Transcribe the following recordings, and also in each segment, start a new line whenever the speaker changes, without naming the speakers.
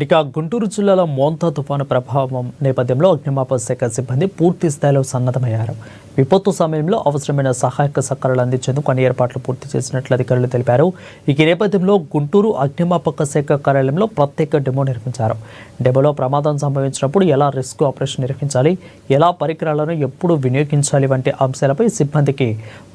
ఇక గుంటూరు జిల్లాలో మోంతా తుఫాను ప్రభావం నేపథ్యంలో అగ్నిమాపక శాఖ సిబ్బంది పూర్తి స్థాయిలో సన్నద్ధమయ్యారు. విపత్తు సమయంలో అవసరమైన సహాయక సహకారాలు అందించేందుకు అన్ని ఏర్పాట్లు పూర్తి చేసినట్లు అధికారులు తెలిపారు. ఈ నేపథ్యంలో గుంటూరు అగ్నిమాపక శాఖ కార్యాలయంలో ప్రత్యేక డెమో నిర్వహించారు. డెమోలో ప్రమాదం సంభవించినప్పుడు ఎలా రెస్క్యూ ఆపరేషన్ నిర్వహించాలి, ఎలా పరికరాలను ఎప్పుడు వినియోగించాలి వంటి అంశాలపై సిబ్బందికి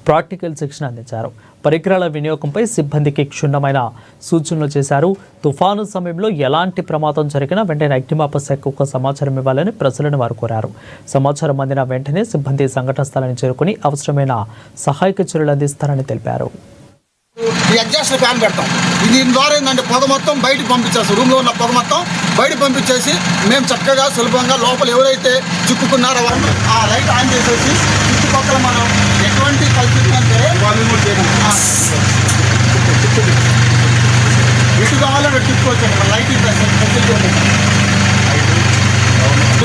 ప్రాక్టికల్ శిక్షణ అందించారు. పరికరాల వినియోగంపై సిబ్బందికి క్షుణ్ణమైన సూచనలు చేశారు. తుఫాను సమయంలో ఎలాంటి ప్రమాదం జరిగినా వెంటనే అగ్నిమాపక శాఖకు సమాచారం ఇవ్వాలని ప్రజలను వారు కోరారు. సమాచారం అందిన వెంటనే సిబ్బంది సంఘటన స్థలాన్ని చేరుకుని అవసరమైన సహాయక చర్యలు అందిస్తారని తెలిపారు.
ఈ ఎగ్జాస్ట్ ఫ్యాన్ పెడతాం. దీని ద్వారా ఏంటంటే పొగ మొత్తం బయటకు పంపించేస్తాం. రూమ్లో ఉన్న పొగ మొత్తం బయటకు పంపించేసి మేము చక్కగా సులభంగా లోపల ఎవరైతే చిక్కుకున్నారో ఆ లైట్ ఆన్ చేసేసి చుట్టుపక్కల మనం ఎటువంటి పరిస్థితి అంటే ఎటు కావాలో తిప్పుకోవచ్చు. లైటింగ్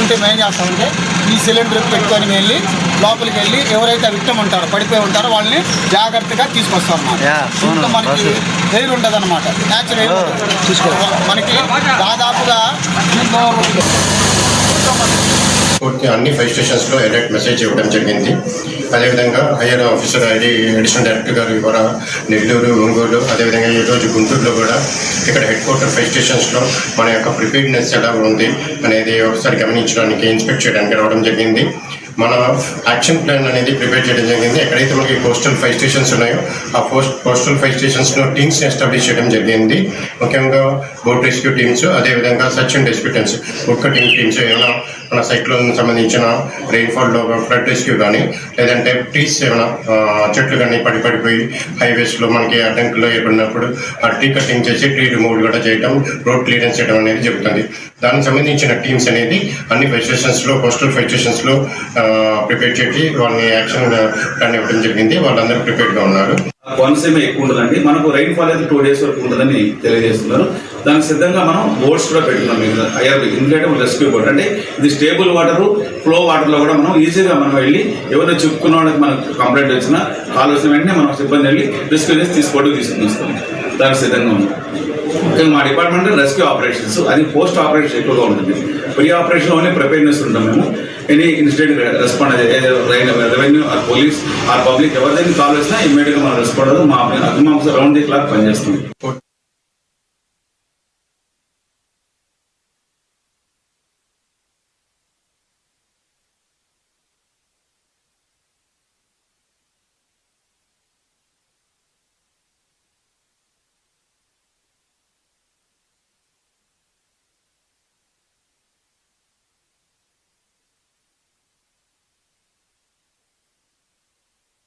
ఉంటే మేము చేస్తామంటే ఈ సిలిండర్ పెట్టుకొని వెళ్ళి లోపలికి వెళ్ళి ఎవరైతే విక్టమ్ ఉంటారో పడిపోయి ఉంటారో వాళ్ళని జాగ్రత్తగా తీసుకొస్తాం. ఇంట్లో మనకి ఎయిర్ ఉండదు అనమాట, న్యాచురల్ ఎయిర్ మనకి దాదాపుగా
అన్ని 5 స్టేషన్స్లో అలర్ట్ మెసేజ్ ఇవ్వడం జరిగింది. అదేవిధంగా హైయర్ ఆఫీసర్ అడిషనల్ డైరెక్టర్ గారు ఇవాళ నెల్లూరు, ఒంగోలు, అదేవిధంగా ఈరోజు గుంటూరులో కూడా ఇక్కడ హెడ్ క్వార్టర్ 5 స్టేషన్స్లో మన యొక్క ప్రిపేర్డ్నెస్ ఎలా ఉంది అనేది ఒకసారి గమనించడానికి, ఇన్స్పెక్ట్ చేయడానికి రావడం జరిగింది. మన యాక్షన్ ప్లాన్ అనేది ప్రిపేర్ చేయడం జరిగింది. ఎక్కడైతే మనకి కోస్టల్ 5 స్టేషన్స్ ఉన్నాయో ఆ కోస్టల్ 5 స్టేషన్స్లో టీమ్స్ని ఎస్టాబ్లిష్ చేయడం జరిగింది. ముఖ్యంగా బోట్ రెస్క్యూ టీమ్స్, అదేవిధంగా search and rescue teams, book cutting teams, ఏమైనా మన సైక్లోన్ సంబంధించిన రెయిన్ఫాల్లో ఫ్లడ్ రెస్క్యూ కానీ, లేదంటే ట్రీస్ ఏమైనా చెట్లు కానీ పడిపోయి హైవేస్లో మనకి అడ్డంకుల్లో ఏర్పడినప్పుడు ఆ ట్రీ కటింగ్ చేసి ట్రీ రిమూవ్ కూడా చేయడం, రోడ్ క్లియరెన్స్ చేయడం అనేది జరుగుతుంది. దానికి సంబంధించిన టీమ్స్ అనేది అన్ని 5 స్టేషన్స్లో కోస్టల్ 5 స్టేషన్స్లో ప్రిపేర్ చేసి వాళ్ళని యాక్షన్ ప్లాన్ ఇవ్వడం జరిగింది. వాళ్ళందరూ ప్రిపేర్డ్గా ఉన్నారు.
కోనసీమ ఎక్కువ ఉంటుందండి. మనకు రైన్ఫాల్ అయితే 2 days వరకు ఉంటుందని తెలియజేస్తున్నారు. దానికి సిద్ధంగా మనం బోట్స్ కూడా పెట్టుకున్నాం. ఇన్ఫ్లేటబుల్ రెస్క్యూ బోట్ అంటే ఇది స్టేబుల్ వాటర్, ఫ్లో వాటర్లో కూడా మనం ఈజీగా మనం వెళ్ళి ఎవరైనా చిక్కుకున్న వాళ్ళకి మనకు కంప్లైంట్ వచ్చినా కాల్ వచ్చిన వెంటనే మనం సిబ్బంది వెళ్ళి రెస్క్యూ చేసి తీసుకొస్తాం. దానికి సిద్ధంగా ఉంది. ముఖ్యంగా మా డిపార్ట్మెంట్ రెస్క్యూ ఆపరేషన్స్, అది పోస్ట్ ఆపరేషన్ ఎక్కువగా ఉంటుంది. ప్రీ ఆపరేషన్ ఓన్లీ ప్రిపేర్నెస్ ఉంటాం మేము. Any incident respond revenue or police or public ఎవరిదైనా కాల్ వచ్చినా ఇమ్మీడియట్గా మనం రెస్పాండ్ అవుతాం. మా అగ్నిమాపక రౌండ్ ది క్లాక్ పనిచేస్తుంది.